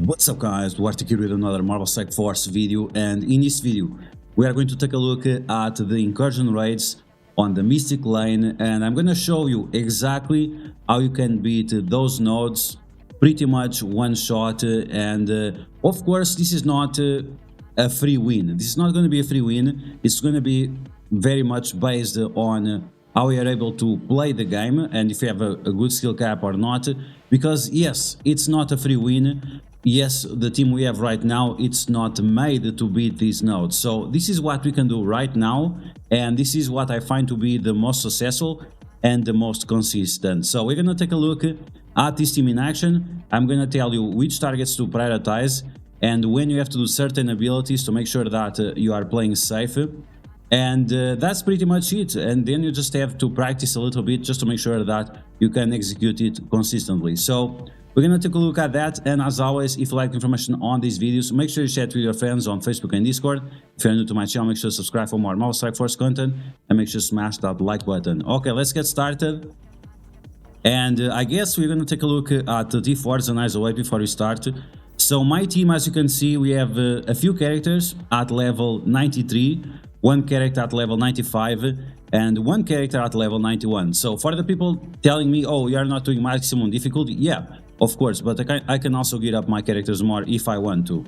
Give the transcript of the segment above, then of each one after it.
What's up guys, DuArktik here with another Marvel Strike Force video, and in this video we are going to take a look at the incursion raids on the Mystic lane, and I'm going to show you exactly how you can beat those nodes pretty much one shot. And of course this is not a free win. This is not going to be a free win. It's going to be very much based on how we are able to play the game and if you have a good skill cap or not, because yes, it's not a free win. Yes, the team we have right now, it's not made to beat these nodes. So this is what we can do right now, and this is what I find to be the most successful and the most consistent. So we're going to take a look at this team in action. I'm going to tell you which targets to prioritize and when you have to do certain abilities to make sure that you are playing safe. And that's pretty much it. And then you just have to practice a little bit just to make sure that you can execute it consistently. So we're going to take a look at that, and as always, if you like information on these videos, make sure you share it with your friends on Facebook and Discord. If you're new to my channel, make sure to subscribe for more Marvel Strike Force content, and make sure to smash that like button. Okay, let's get started. And I guess we're going to take a look at the D4s and ISO before we start. So my team, as you can see, we have a few characters at level 93, one character at level 95, and one character at level 91. So for the people telling me, oh, you are not doing maximum difficulty, yeah, of course, but I can also gear up my characters more if I want to.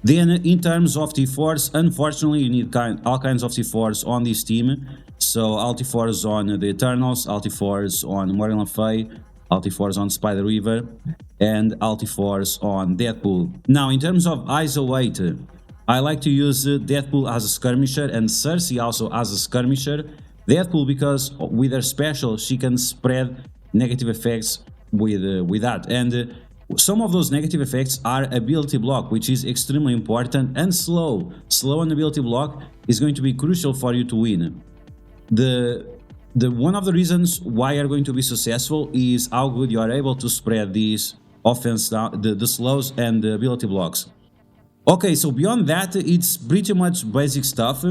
Then in terms of T4s, unfortunately you need all kinds of T4s on this team. So T4s on the Eternals, T4s on Morgan Le Fay, T4s on Spider Weaver, and T4s on Deadpool. Now in terms of ISO 8, I like to use Deadpool as a skirmisher and Cersei also as a skirmisher. Deadpool because with her special she can spread negative effects with that, and some of those negative effects are ability block, which is extremely important, and slow on ability block is going to be crucial for you to win. The one of the reasons why you're going to be successful is how good you are able to spread these offense down, the slows and the ability blocks. Okay, so beyond that it's pretty much basic stuff.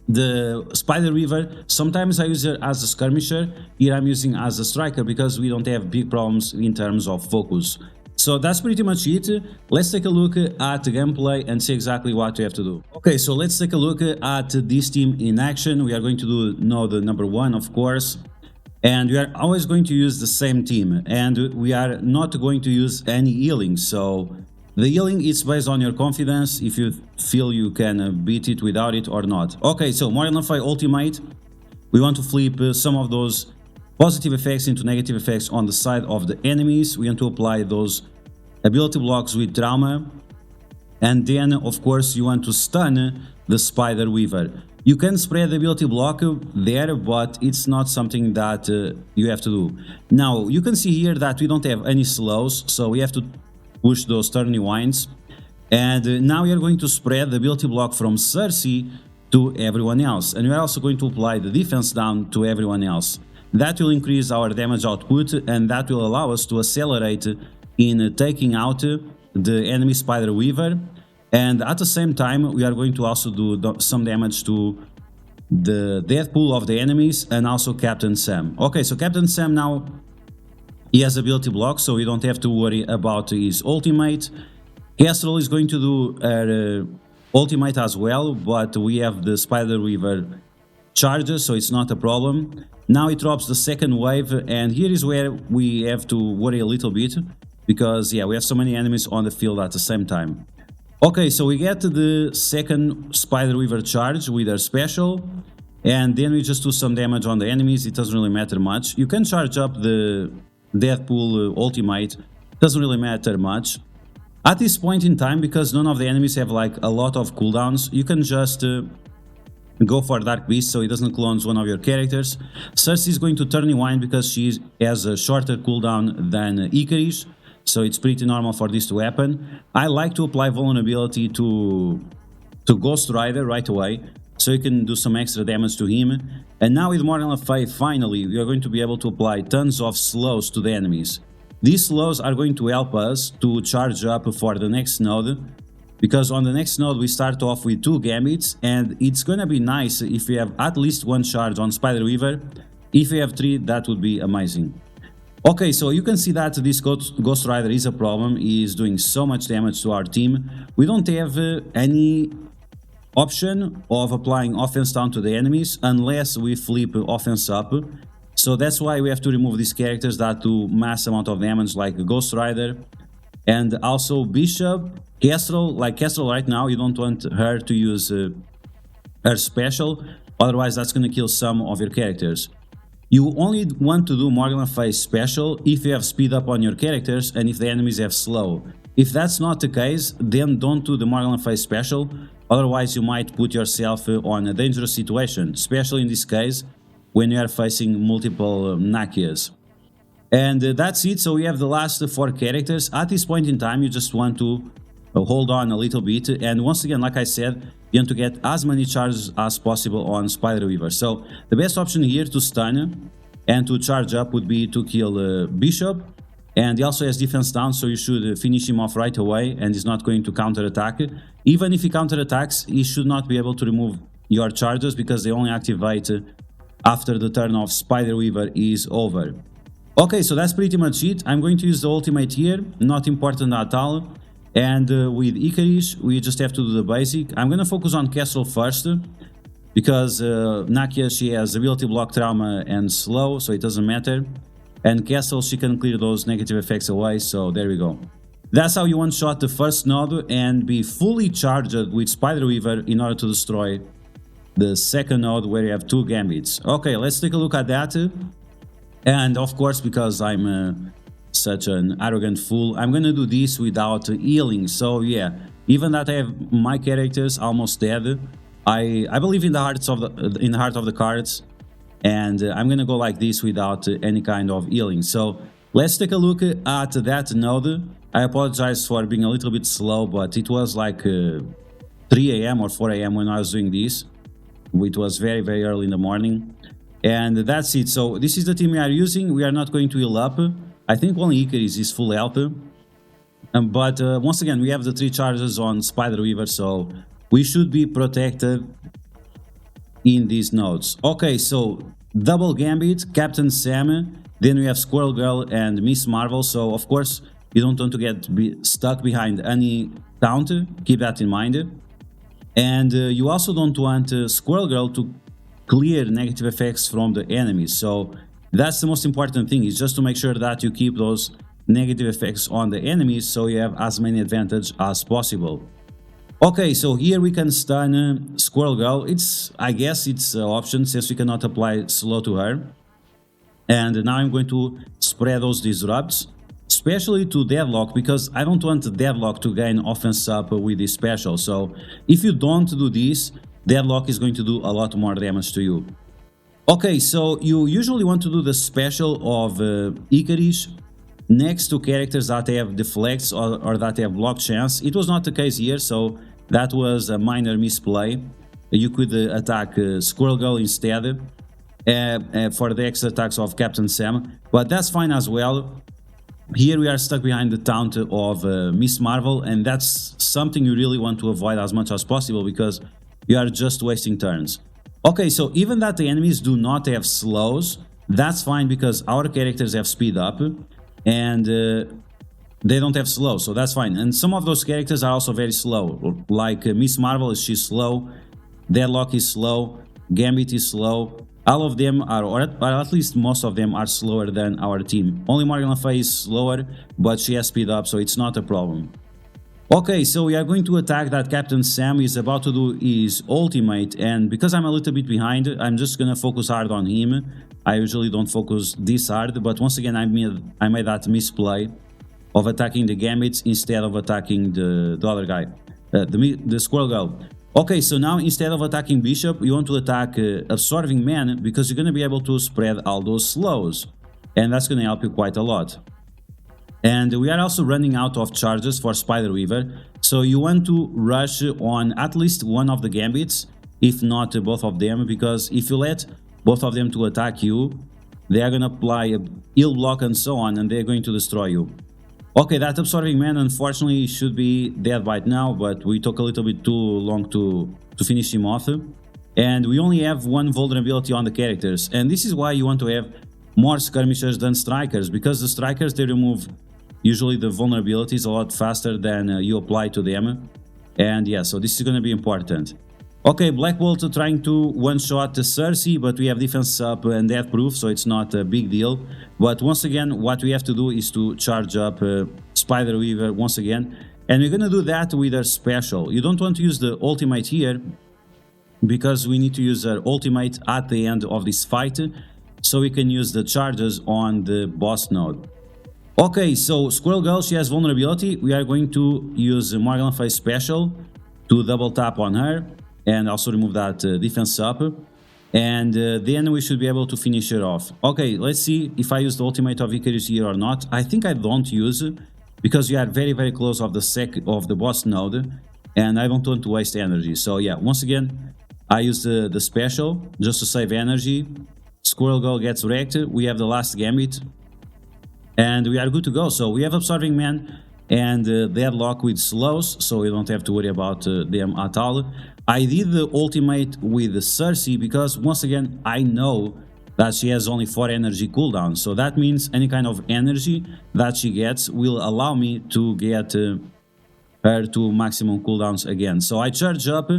The Spider Weaver, sometimes I use it as a skirmisher, here I'm using as a striker because we don't have big problems in terms of focus. So that's pretty much it. Let's take a look at the gameplay and see exactly what we have to do. Okay, so let's take a look at this team in action. We are going to do node number 1, of course, and we are always going to use the same team, and we are not going to use any healing. So the healing is based on your confidence, if you feel you can beat it without it or not. Okay, so Morgan Le Fay ultimate, we want to flip some of those positive effects into negative effects on the side of the enemies. We want to apply those ability blocks with trauma, and then of course you want to stun the Spider Weaver. You can spread the ability block there, but it's not something that you have to do. Now you can see here that we don't have any slows, so we have to push those turny winds, and now we are going to spread the ability block from Cersei to everyone else, and we are also going to apply the defense down to everyone else. That will increase our damage output, and that will allow us to accelerate in taking out the enemy Spider Weaver, and at the same time we are going to also do some damage to the Deadpool of the enemies and also Captain Sam. Okay, so Captain Sam now, he has ability block, so we don't have to worry about his ultimate. Kestrel is going to do her ultimate as well, but we have the Spider Weaver charges, so it's not a problem. Now it drops the second wave, and here is where we have to worry a little bit, because yeah, we have so many enemies on the field at the same time. Okay, so we get the second Spider Weaver charge with her special, and then we just do some damage on the enemies. It doesn't really matter much. You can charge up the Deadpool ultimate, doesn't really matter much at this point in time, because none of the enemies have like a lot of cooldowns. You can just go for Dark Beast so it doesn't clone one of your characters. Cersei is going to turn rewind because she has a shorter cooldown than Incursion, so it's pretty normal for this to happen. I like to apply vulnerability to Ghost Rider right away, so you can do some extra damage to him. And now with Morgan Le Fay, finally, we are going to be able to apply tons of slows to the enemies. These slows are going to help us to charge up for the next node, because on the next node we start off with 2 gambits, and it's gonna be nice if we have at least 1 charge on Spider Weaver. If we have 3, that would be amazing. Okay, so you can see that this Ghost Rider is a problem. He is doing so much damage to our team. We don't have any option of applying offense down to the enemies unless we flip offense up. So that's why we have to remove these characters that do mass amount of damage, like Ghost Rider, and also Bishop, Kestrel. Like Kestrel right now, you don't want her to use her special, otherwise that's gonna kill some of your characters. You only want to do Morgan Phase special if you have speed up on your characters and if the enemies have slow. If that's not the case, then don't do the Morgan Phase special, otherwise you might put yourself on a dangerous situation, especially in this case when you are facing multiple Nakias. And that's it, so we have the last 4 characters. At this point in time, you just want to hold on a little bit, and once again, like I said, you want to get as many charges as possible on Spider Weaver. So the best option here to stun and to charge up would be to kill Bishop, and he also has defense down, so you should finish him off right away, and he's not going to counter attack. Even if he counter attacks, he should not be able to remove your charges because they only activate after the turn of Spider Weaver is over. Okay, so that's pretty much it. I'm going to use the ultimate here, not important at all. And with Incursion, we just have to do the basic. I'm going to focus on Kestrel first, because Nakia, she has ability block, trauma, and slow, so it doesn't matter. And Kestrel, she can clear those negative effects away, so there we go. That's how you one-shot the first node and be fully charged with Spider Weaver in order to destroy the second node where you have 2 gambits. Okay, let's take a look at that. And of course, because I'm such an arrogant fool, I'm gonna do this without healing. So yeah, even that I have my characters almost dead, I believe in the heart of the cards, and I'm gonna go like this without any kind of healing. So let's take a look at that node. I apologize for being a little bit slow, but it was like 3 AM or 4 AM when I was doing this. It was very early in the morning. And that's it. So this is the team we are using. We are not going to heal up. I think only Incursion is full health. But once again, we have the 3 charges on Spider Weaver, so we should be protected in these nodes. Okay, so double Gambit, Captain Sam, then we have Squirrel Girl and Miss Marvel. So of course, you don't want to get stuck behind any taunt. Keep that in mind. And you also don't want Squirrel Girl to clear negative effects from the enemies. So that's the most important thing, is just to make sure that you keep those negative effects on the enemies so you have as many advantage as possible. Okay, so here we can stun Squirrel Girl. I guess it's an option since we cannot apply slow to her. And now I'm going to spread those disrupts, especially to Deadlock, because I don't want Deadlock to gain offense up with this special. So if you don't do this, Deadlock is going to do a lot more damage to you. Okay, so you usually want to do the special of Incursion next to characters that have deflects or that have block chance. It was not the case here, so that was a minor misplay. You could attack Squirrel Girl instead for the extra attacks of Captain Sam, but that's fine as well. Here we are stuck behind the taunt of Miss Marvel, and that's something you really want to avoid as much as possible because you are just wasting turns. Okay, so even that the enemies do not have slows, that's fine because our characters have speed up and they don't have slow, so that's fine. And some of those characters are also very slow, like Miss Marvel, she's slow, Deadlock is slow, Gambit is slow. All of them are, or at least most of them are slower than our team. Only Morgan Le Fay is slower, but she has speed up, so it's not a problem. Okay, so we are going to attack that Captain Sam. Is about to do his ultimate, and because I'm a little bit behind, I'm just gonna focus hard on him. I usually don't focus this hard, but once again I made that misplay of attacking the Gambits instead of attacking the other guy, the Squirrel Girl. Okay, so now instead of attacking Bishop, you want to attack Absorbing Man, because you're going to be able to spread all those slows, and that's going to help you quite a lot. And we are also running out of charges for Spider Weaver, so you want to rush on at least one of the Gambits, if not both of them, because if you let both of them to attack you, they are going to apply a heal block and so on, and they're going to destroy you. Okay, that Absorbing Man unfortunately should be dead right now, but we took a little bit too long to finish him off. And we only have one vulnerability on the characters, and this is why you want to have more skirmishers than strikers, because the strikers, they remove usually the vulnerabilities a lot faster than you apply to them. And yeah, so this is going to be important. Okay, Black Bolt trying to one-shot Cersei, but we have defense up and death proof, so it's not a big deal. But once again, what we have to do is to charge up Spider Weaver once again. And we're gonna do that with our special. You don't want to use the ultimate here, because we need to use our ultimate at the end of this fight, so we can use the charges on the boss node. Okay, so Squirrel Girl, she has vulnerability. We are going to use Morgan Face special to double tap on her and also remove that defense up, and then we should be able to finish her off. Okay, let's see if I use the ultimate of Incursion here or not. I think I don't use it, because we are very close of the boss node, and I don't want to waste energy. So yeah, once again, I use the special just to save energy. Squirrel Girl gets wrecked. We have the last gambit, and we are good to go. So we have Absorbing Man and Deadlock with slows, so we don't have to worry about them at all. I did the ultimate with Cersei because, once again, I know that she has only 4 energy cooldown, so that means any kind of energy that she gets will allow me to get her to maximum cooldowns again. So I charge up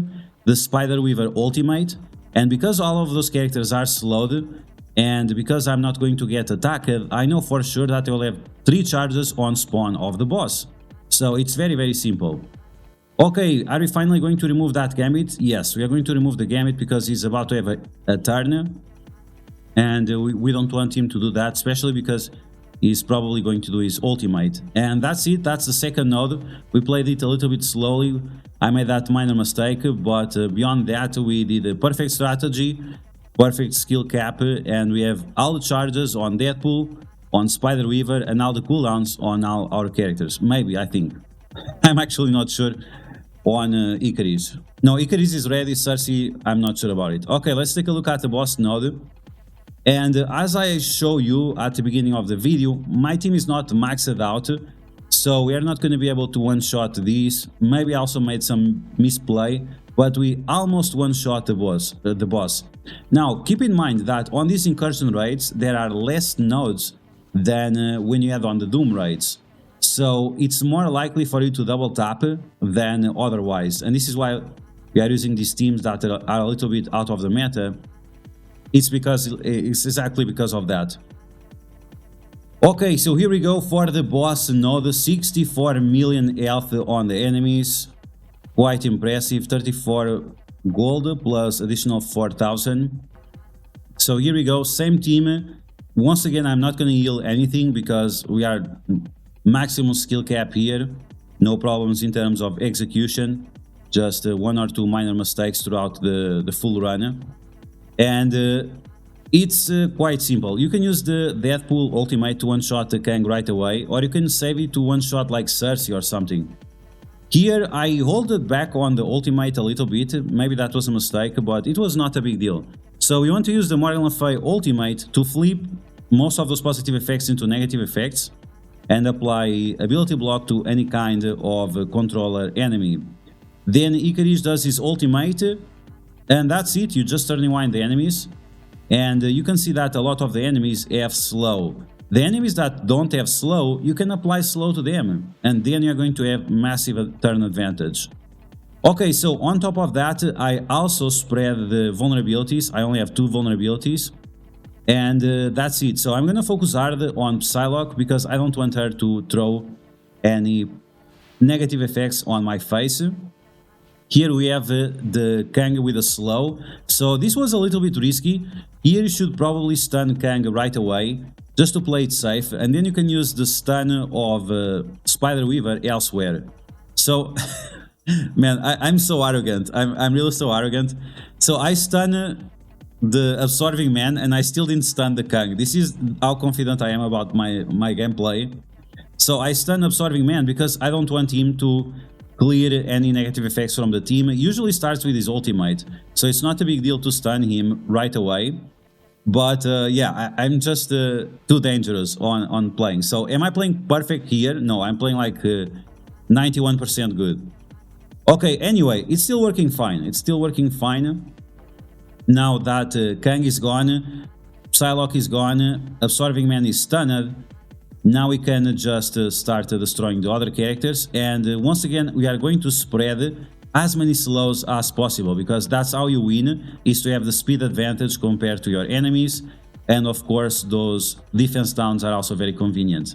the Spider Weaver ultimate, and because all of those characters are slowed, and because I'm not going to get attacked, I know for sure that I will have 3 charges on spawn of the boss. So it's very simple. Okay, are we finally going to remove that gambit? Yes, we are going to remove the gambit because he's about to have a turn. And we don't want him to do that, especially because he's probably going to do his ultimate. And that's it, that's the second node. We played it a little bit slowly. I made that minor mistake, but beyond that, we did a perfect strategy, perfect skill cap, and we have all the charges on Deadpool, on Spider Weaver, and all the cooldowns on all our characters. Maybe, I think. I'm actually not sure on Icarus. No, Icarus is ready, Cersei, I'm not sure about it. Okay, let's take a look at the boss node. And as I show you at the beginning of the video, my team is not maxed out, so we are not going to be able to one-shot these. Maybe I also made some misplay, but we almost one-shot the boss. Now, keep in mind that on these incursion raids, there are less nodes than when you have on the Doom raids. So it's more likely for you to double tap than otherwise. And this is why we are using these teams that are a little bit out of the meta. It's exactly because of that. Okay, so here we go for the boss node. 64 million health on the enemies. Quite impressive. 34 gold plus additional 4,000. So here we go, same team. Once again, I'm not going to heal anything because we are maximum skill cap here. No problems in terms of execution. Just 1 or 2 minor mistakes throughout the full run. And it's quite simple. You can use the Deadpool ultimate to one-shot the Kang right away, or you can save it to one-shot like Cersei or something. Here I hold it back on the ultimate a little bit, maybe that was a mistake, but it was not a big deal. So we want to use the Morgan Le Fay ultimate to flip most of those positive effects into negative effects and apply ability block to any kind of controller enemy. Then Icarus does his ultimate, and that's it. You just turn rewind the enemies, and you can see that a lot of the enemies have slow. The enemies that don't have slow, you can apply slow to them, and then you're going to have massive turn advantage. Okay, so on top of that, I also spread the vulnerabilities. I only have 2 vulnerabilities, and that's it. So I'm going to focus hard on Psylocke because I don't want her to throw any negative effects on my face. Here we have the Kang with a slow, so this was a little bit risky. Here you should probably stun Kang right away, just to play it safe, and then you can use the stun of Spider Weaver elsewhere. So, man, I'm so arrogant, I'm really so arrogant. So I stun the Absorbing Man, and I still didn't stun the Kang. This is how confident I am about my gameplay. So I stun Absorbing Man because I don't want him to clear any negative effects from the team. It usually starts with his ultimate, so it's not a big deal to stun him right away. But yeah, I'm just too dangerous on playing. So am I playing perfect here? No, I'm playing like 91% good. Okay, anyway, it's still working fine. It's still working fine. Now that Kang is gone, Psylocke is gone, Absorbing Man is stunned. Now we can just start destroying the other characters, and once again we are going to spread as many slows as possible, because that's how you win, is to have the speed advantage compared to your enemies, and of course those defense downs are also very convenient.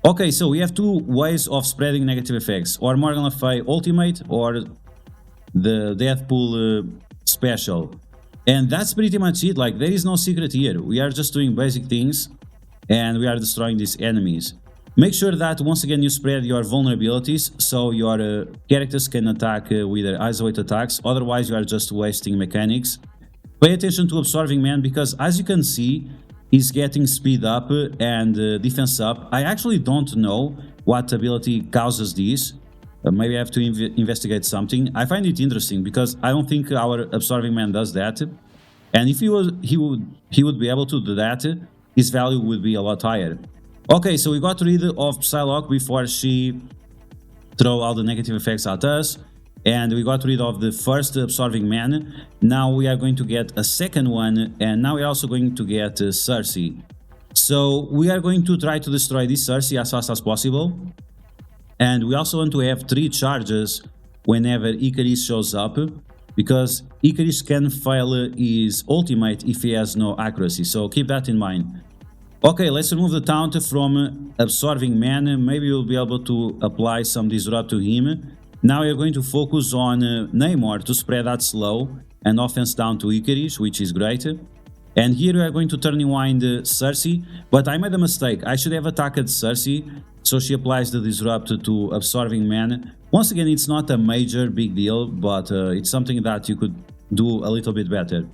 Okay, so we have two ways of spreading negative effects, or Morgan Le Fay ultimate or the Deathpool special. And that's pretty much it. Like, there is no secret here. We are just doing basic things and we are destroying these enemies. Make sure that once again you spread your vulnerabilities so your characters can attack with their isolate attacks, otherwise you are just wasting mechanics. Pay attention to Absorbing Man, because as you can see, he's getting speed up and defense up. I actually don't know what ability causes this. Maybe I have to investigate something. I find it interesting because I don't think our Absorbing Man does that. And if he would be able to do that, his value would be a lot higher. Okay, so we got rid of Psylocke before she throw all the negative effects at us. And we got rid of the first Absorbing Man. Now we are going to get a second one, and now we're also going to get Cersei. So we are going to try to destroy this Cersei as fast as possible. And we also want to have 3 charges whenever Incursion shows up, because Incursion can fail his ultimate if he has no accuracy, so keep that in mind. Okay, let's remove the taunt from Absorbing Man. Maybe we'll be able to apply some disrupt to him. Now we're going to focus on Namor to spread that slow and offense down to Incursion, which is great. And here we are going to turn rewind Cersei, but I made a mistake. I should have attacked Cersei, so she applies the disrupt to Absorbing Man. Once again, it's not a major big deal, but it's something that you could do a little bit better.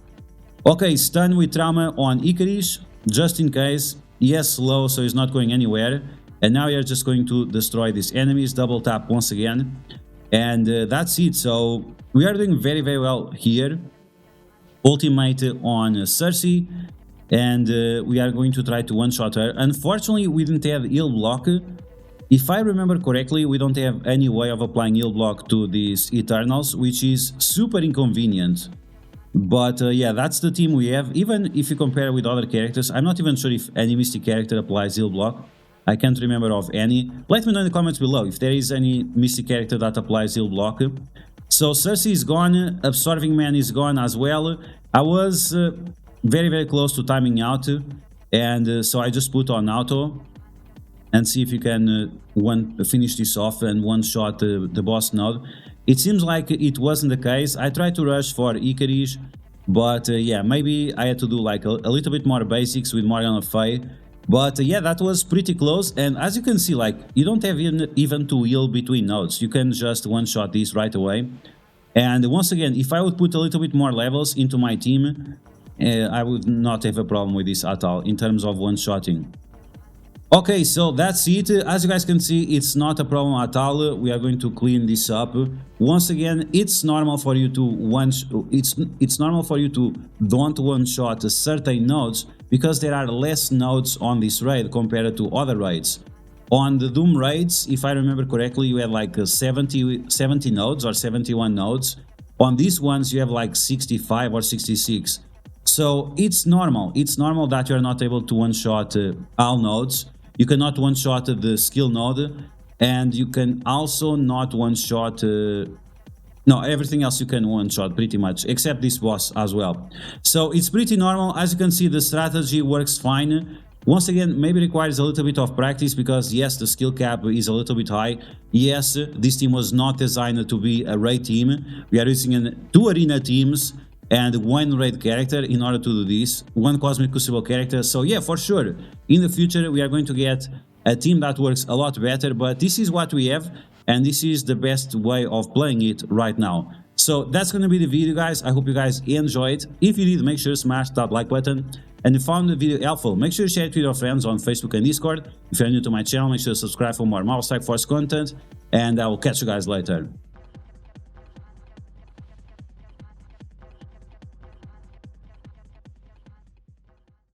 Okay, stun with trauma on Incursion, just in case. Yes, slow, so he's not going anywhere. And now we are just going to destroy these enemies. Double tap once again. And that's it. So we are doing very, very well here. Ultimate on Cersei. And we are going to try to one-shot her. Unfortunately, we didn't have heal block. If I remember correctly, we don't have any way of applying heal block to these Eternals, which is super inconvenient. But yeah, that's the team we have. Even if you compare with other characters, I'm not even sure if any Mystic character applies heal block. I can't remember of any. Let me know in the comments below if there is any Mystic character that applies heal block. So Cersei is gone, Absorbing Man is gone as well. I was very, very close to timing out, and so I just put on auto and see if you can finish this off and one-shot the boss node. It seems like it wasn't the case. I tried to rush for Incursion, but yeah, maybe I had to do like a little bit more basics with Morgan Le Fay. But yeah, that was pretty close, and as you can see, like, you don't have even to heal between nodes. You can just one-shot this right away. And once again, if I would put a little bit more levels into my team, I would not have a problem with this at all in terms of one-shotting. Okay, so that's it. As you guys can see, it's not a problem at all. We are going to clean this up. Once again, it's normal for you to it's normal for you to don't one-shot certain nodes, because there are less nodes on this raid compared to other raids. On the Doom raids, if I remember correctly, you had like 70 nodes or 71 nodes. On these ones, you have like 65 or 66. So it's normal. It's normal that you're not able to one-shot all nodes. You cannot one-shot the skill node, and you can also not one-shot... no, everything else you can one-shot pretty much, except this boss as well. So it's pretty normal. As you can see, the strategy works fine. Once again, maybe requires a little bit of practice, because yes, the skill cap is a little bit high. Yes, this team was not designed to be a raid team. We are using 2 arena teams and 1 raid character in order to do this, 1 Cosmic Crucible character. So yeah, for sure, in the future we are going to get a team that works a lot better, but this is what we have, and this is the best way of playing it right now. So that's going to be the video, guys. I hope you guys enjoy it. If you did, make sure to smash that like button, and if you found the video helpful, make sure to share it with your friends on Facebook and Discord. If you're new to my channel, make sure to subscribe for more Marvel Strike Force content, and I will catch you guys later.